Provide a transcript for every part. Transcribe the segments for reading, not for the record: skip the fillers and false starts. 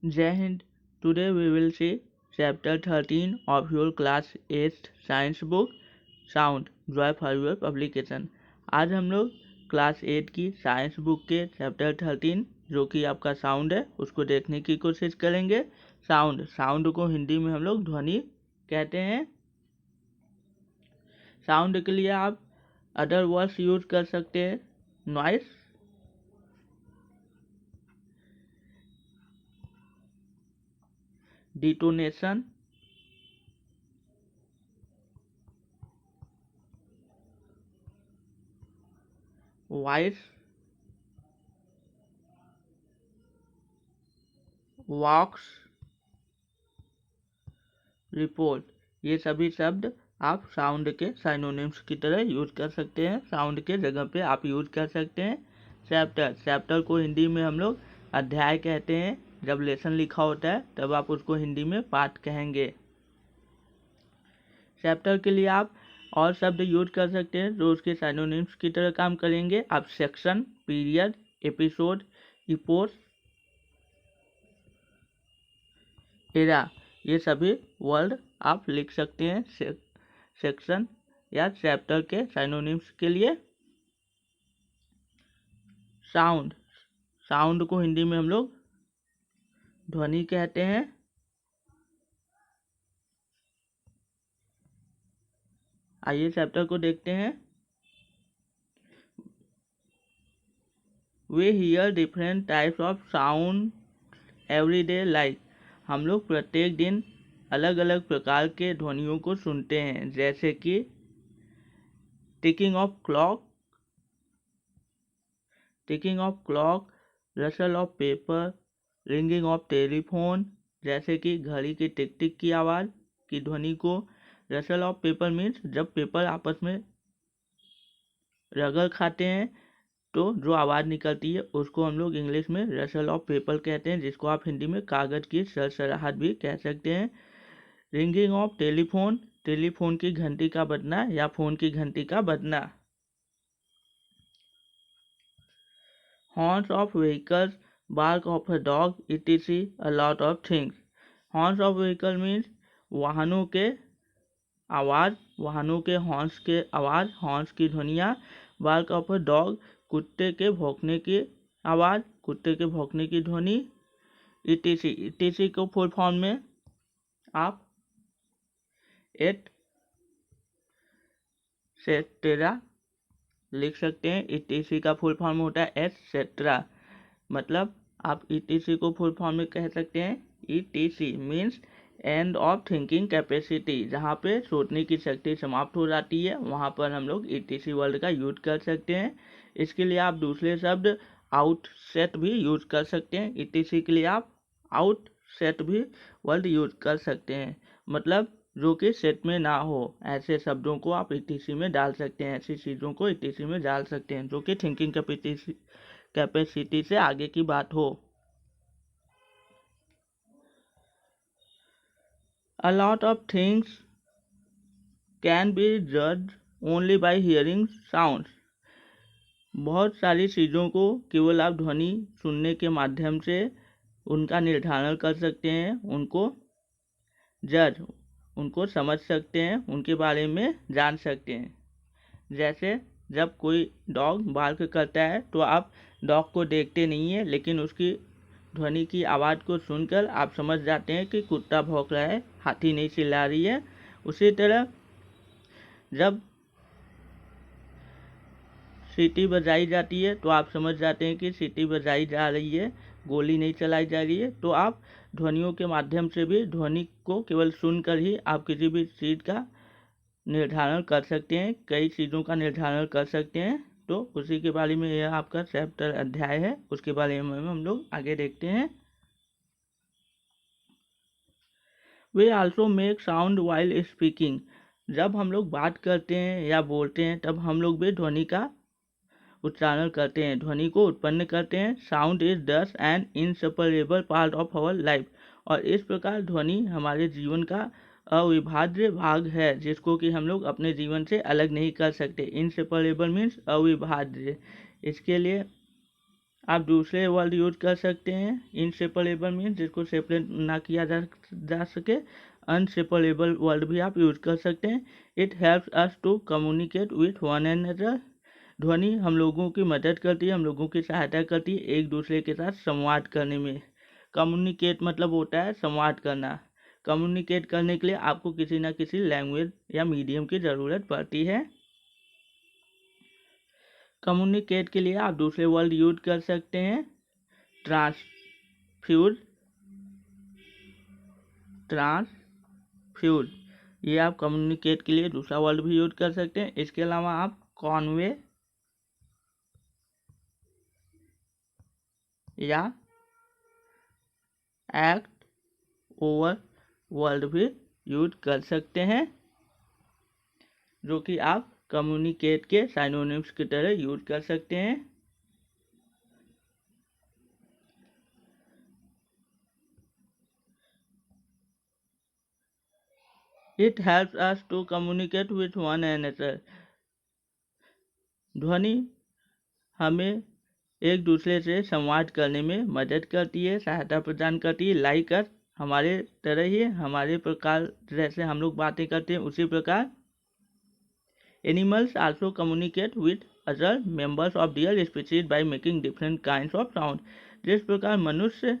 Jai Hind. Today we will see chapter 13 of your class 8 science book Sound Joy for your publication. आज हम लोग class 8 की science book के chapter 13 जो कि आपका साउंड है उसको देखने की कोशिश करेंगे। साउंड को हिंदी में हम लोग ध्वनि कहते हैं। साउंड के लिए आप अदर वर्ड्स यूज कर सकते हैं। Noise, detonation, voice, vox, report, ये सभी शब्द आप साउंड के साइनोनिम्स की तरह यूज कर सकते हैं। साउंड के जगह पे आप यूज कर सकते हैं। चैप्टर को हिंदी में हम लोग अध्याय कहते हैं। जब लेसन लिखा होता है तब आप उसको हिंदी में पाठ कहेंगे। चैप्टर के लिए आप और शब्द यूज कर सकते हैं जो उसके साइनोनिम्स की तरह काम करेंगे। आप सेक्शन, पीरियड, एपिसोड, इपोस, एरा, ये सभी वर्ड आप लिख सकते हैं सेक्शन या चैप्टर के साइनोनिम्स के लिए। साउंड को हिंदी में हम लोग ध्वनि कहते हैं। आइए चैप्टर को देखते हैं। We hear different types of sound everyday life. हम लोग प्रत्येक दिन अलग अलग प्रकार के ध्वनियों को सुनते हैं, जैसे कि ticking of clock, Russell of paper, ringing of telephone, जैसे कि घड़ी की टिक टिक की आवाज़ की ध्वनि को रसल ऑफ पेपर मीन्स जब पेपर आपस में रगड़ खाते हैं तो जो आवाज़ निकलती है उसको हम लोग इंग्लिश में रसल ऑफ पेपर कहते हैं, जिसको आप हिंदी में कागज़ की सरसराहट भी कह सकते हैं। रिंगिंग ऑफ टेलीफोन की घंटी का बजना या फ़ोन की घंटी का बजना। Horns of vehicles, bark of a dog, etc. a lot of things. Horns of vehicle means वाहनों के आवाज़, वाहनों के हॉर्न्स के आवाज़, हॉर्न्स की ध्वनियाँ। बार्क ऑफ अ डॉग, कुत्ते के भौंकने की आवाज़, कुत्ते के भौंकने की ध्वनि। etc. को फुल फॉर्म में आप एट सेट्रा लिख सकते हैं। etc. का फुल फॉर्म होता है एटसेट्रा, मतलब आप etc. को फुल फॉर्म में कह सकते हैं। etc. Means end of thinking capacity, जहाँ पे सोचने की शक्ति समाप्त हो जाती है वहाँ पर हम लोग etc. वर्ड का यूज कर सकते हैं। इसके लिए आप दूसरे शब्द आउटसेट भी यूज कर सकते हैं। etc. के लिए आप आउटसेट भी वर्ड यूज कर सकते हैं, मतलब जो कि सेट में ना हो, ऐसे शब्दों को आप etc. में डाल सकते हैं। ऐसी चीज़ों को etc. में डाल सकते हैं जो कि थिंकिंग कैपेसिटी से आगे की बात हो। A lot of things can be judged only by hearing sounds. बहुत सारी चीज़ों को केवल आप ध्वनि सुनने के माध्यम से उनका निर्धारण कर सकते हैं, उनको समझ सकते हैं, उनके बारे में जान सकते हैं। जैसे जब कोई डॉग बार्क करता है तो आप डॉग को देखते नहीं हैं, लेकिन उसकी ध्वनि की आवाज़ को सुनकर आप समझ जाते हैं कि कुत्ता भौंक रहा है, हाथी नहीं चिल्ला रही है। उसी तरह जब सीटी बजाई जाती है तो आप समझ जाते हैं कि सीटी बजाई जा रही है, गोली नहीं चलाई जा रही है। तो आप ध्वनियों के माध्यम से भी ध्वनि को केवल सुनकर ही आप किसी भी चीज़ का निर्धारण कर सकते हैं, कई चीज़ों का निर्धारण कर सकते हैं। तो उसी के बारे में यह आपका चैप्टर अध्याय है, उसके बारे में हम लोग आगे देखते हैं। Way also make sound while speaking. जब हम लोग बात करते हैं या बोलते हैं तब हम लोग भी ध्वनि का उच्चारण करते हैं, ध्वनि को उत्पन्न करते हैं। Sound is thus an inseparable part of our life. और इस प्रकार ध्वनि हमारे जीवन का अविभाज्य भाग है, जिसको कि हम लोग अपने जीवन से अलग नहीं कर सकते। इनसेपरेबल मीन्स अविभाज्य। इसके लिए आप दूसरे वर्ड यूज कर सकते हैं। इनसेपरेबल मीन्स जिसको सेपरेट ना किया जा सके। अनसेपरेबल वर्ड भी आप यूज कर सकते हैं। It helps us to communicate with one another. ध्वनि हम लोगों की मदद करती है, हम लोगों की सहायता करती है एक दूसरे के साथ संवाद करने में। कम्युनिकेट मतलब होता है संवाद करना। कम्युनिकेट करने के लिए आपको किसी न किसी लैंग्वेज या मीडियम की ज़रूरत पड़ती है। कम्युनिकेट के लिए आप दूसरे वर्ड यूज कर सकते हैं। ट्रांसफ्यूज, ट्रांसफ्यूज, ये आप कम्युनिकेट के लिए दूसरा वर्ड भी यूज कर सकते हैं। इसके अलावा आप कॉन्वे या एक्ट ओवर वर्ड भी यूज कर सकते हैं, जो कि आप कम्युनिकेट के साइनोनिम्स की तरह यूज कर सकते हैं। It helps us to communicate with one another. ध्वनि हमें एक दूसरे से संवाद करने में मदद करती है, सहायता प्रदान करती है। लाइक अस, हमारे तरह ही, हमारे प्रकार जैसे हम लोग बातें करते हैं उसी प्रकार। Animals also communicate with other members of their species by making different kinds of sound. जिस प्रकार मनुष्य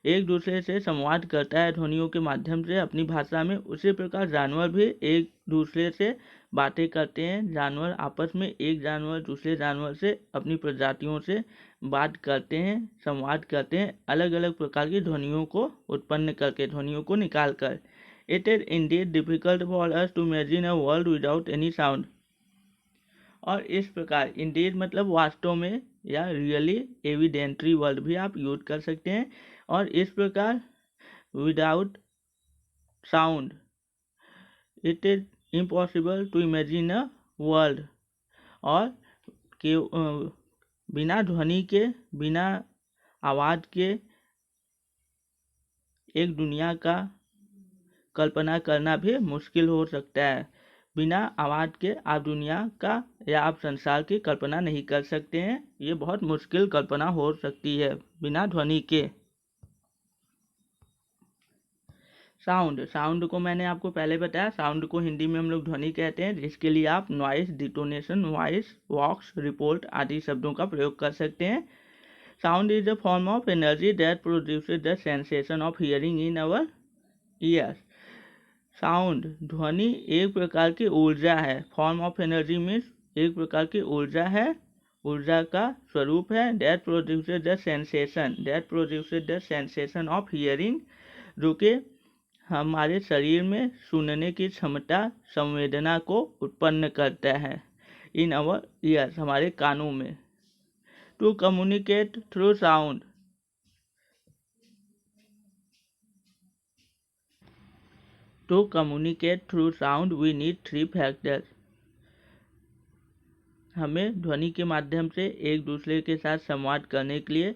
एक दूसरे से संवाद करता है ध्वनियों के माध्यम से अपनी भाषा में, उसी प्रकार जानवर भी एक दूसरे से बातें करते हैं। जानवर आपस में, एक जानवर दूसरे जानवर से अपनी प्रजातियों से बात करते हैं, संवाद करते हैं, अलग अलग प्रकार की ध्वनियों को उत्पन्न करके, ध्वनियों को निकाल कर। It is indeed difficult for us to imagine a world without any sound. और इस प्रकार इंडीड मतलब वास्तव में या रियली, एविडेंटरी वर्ड भी आप यूज कर सकते हैं। और इस प्रकार without sound it is impossible to imagine a world. और के बिना ध्वनि के, बिना आवाज़ के एक दुनिया का कल्पना करना भी मुश्किल हो सकता है। बिना आवाज़ के आप दुनिया का या आप संसार की कल्पना नहीं कर सकते हैं। ये बहुत मुश्किल कल्पना हो सकती है बिना ध्वनि के। साउंड को मैंने आपको पहले बताया, साउंड को हिंदी में हम लोग ध्वनि कहते हैं, जिसके लिए आप noise, detonation, voice, vox, report आदि शब्दों का प्रयोग कर सकते हैं। Sound is a form of energy that produces the sensation of hearing in our ears. Sound, ध्वनि एक प्रकार की ऊर्जा है। फॉर्म ऑफ एनर्जी मीन्स एक प्रकार की ऊर्जा है, ऊर्जा का स्वरूप है। That produces the sensation of hearing, जो कि हमारे शरीर में सुनने की क्षमता, संवेदना को उत्पन्न करता है। इन आवर ईयर्स, हमारे कानों में। To communicate through sound, to communicate through sound we need 3 factors. हमें ध्वनि के माध्यम से एक दूसरे के साथ संवाद करने के लिए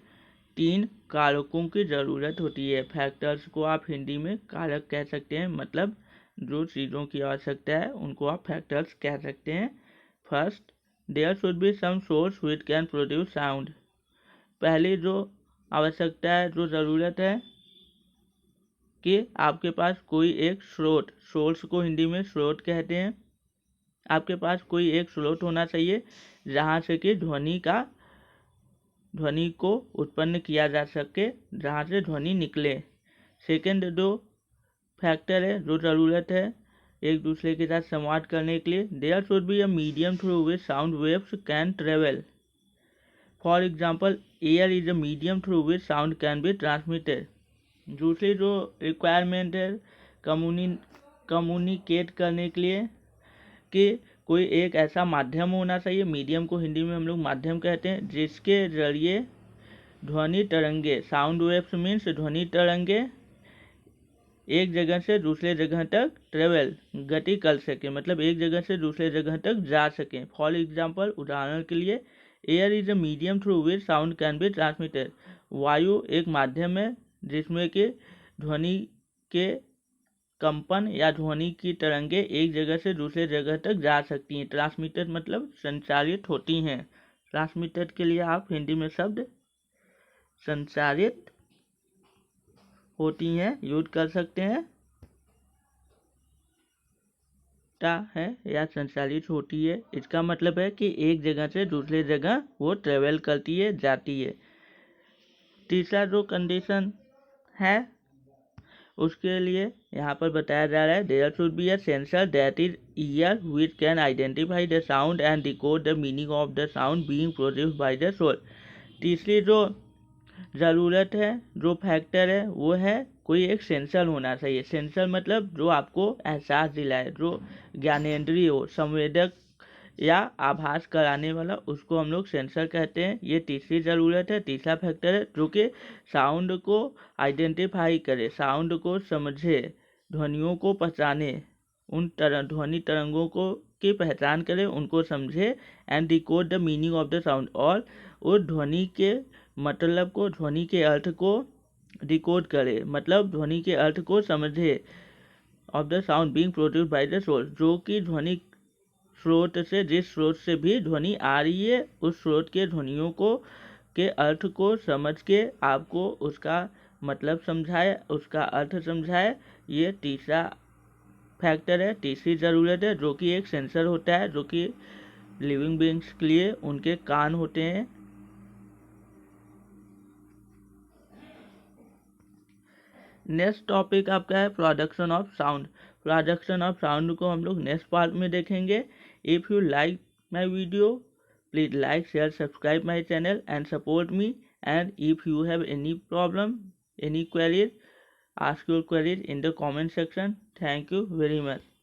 3 कारकों की ज़रूरत होती है। फैक्टर्स को आप हिंदी में कारक कह सकते हैं, मतलब जो चीज़ों की आवश्यकता है उनको आप फैक्टर्स कह सकते हैं। First, there should be some source which can produce sound. पहली जो आवश्यकता है, जो ज़रूरत है, कि आपके पास कोई एक स्रोत, सोर्स को हिंदी में स्रोत कहते हैं, आपके पास कोई एक स्रोत होना चाहिए जहाँ से कि ध्वनि को उत्पन्न किया जा सके, जहाँ से ध्वनि निकले। सेकंड जो फैक्टर है, जो ज़रूरत है एक दूसरे के साथ संवाद करने के लिए, there should be a medium through which sound waves can travel. For example, air is a medium through which sound can be transmitted. दूसरी जो रिक्वायरमेंट है कम्युनिकेट करने के लिए, कि कोई एक ऐसा माध्यम होना चाहिए, मीडियम को हिंदी में हम लोग माध्यम कहते हैं, जिसके जरिए ध्वनि तरंगे, साउंड वेव्स मीन्स ध्वनि तरंगे, एक जगह से दूसरे जगह तक ट्रेवल, गति कर सके, मतलब एक जगह से दूसरे जगह तक जा सकें। फॉर एग्जाम्पल, उदाहरण के लिए, air is a medium through which sound can be transmitted. वायु एक माध्यम है जिसमें कि ध्वनि के कंपन या ध्वनि की तरंगे एक जगह से दूसरे जगह तक जा सकती हैं। ट्रांसमिटेड मतलब संचारित होती हैं, ट्रांसमिटेड के लिए आप हिंदी में शब्द संचारित होती हैं यूज कर सकते हैं है या संचालित होती है। इसका मतलब है कि एक जगह से दूसरी जगह वो ट्रेवल करती है, जाती है। तीसरा जो कंडीशन है उसके लिए यहाँ पर बताया जा रहा है there should be a sensor that is ear which can identify the sound and decode the meaning of the sound being produced by the soul. तीसरी जो ज़रूरत है, जो फैक्टर है, वो है कोई एक सेंसर होना चाहिए। सेंसर मतलब जो आपको एहसास दिलाए, जो ज्ञानेंद्रिय हो, संवेदक या आभास कराने वाला, उसको हम लोग सेंसर कहते हैं। ये तीसरी ज़रूरत है, तीसरा फैक्टर है, जो कि साउंड को आइडेंटिफाई करे, साउंड को समझे, ध्वनियों को पहचाने, उन ध्वनि तरंगों को की पहचान करे, उनको समझे, and decode the meaning of the sound, और उस ध्वनि के मतलब को, ध्वनि के अर्थ को डिकोड करे, मतलब ध्वनि के अर्थ को समझे, of the sound being produced by the source, जो कि ध्वनि स्रोत से, जिस स्रोत से भी ध्वनि आ रही है, उस स्रोत के ध्वनियों को के अर्थ को समझ के आपको उसका मतलब समझाए, उसका अर्थ समझाए। ये तीसरा फैक्टर है, तीसरी ज़रूरत है, जो कि एक सेंसर होता है, जो कि लिविंग बीइंग्स के लिए उनके कान होते हैं। नेक्स्ट टॉपिक आपका है production of sound. Production of sound को हम लोग नेक्स्ट पार्ट में देखेंगे। If you like my video, please like, share, subscribe my channel and support me. And if you have any problem, any queries, ask your queries in the comment section. Thank you very much.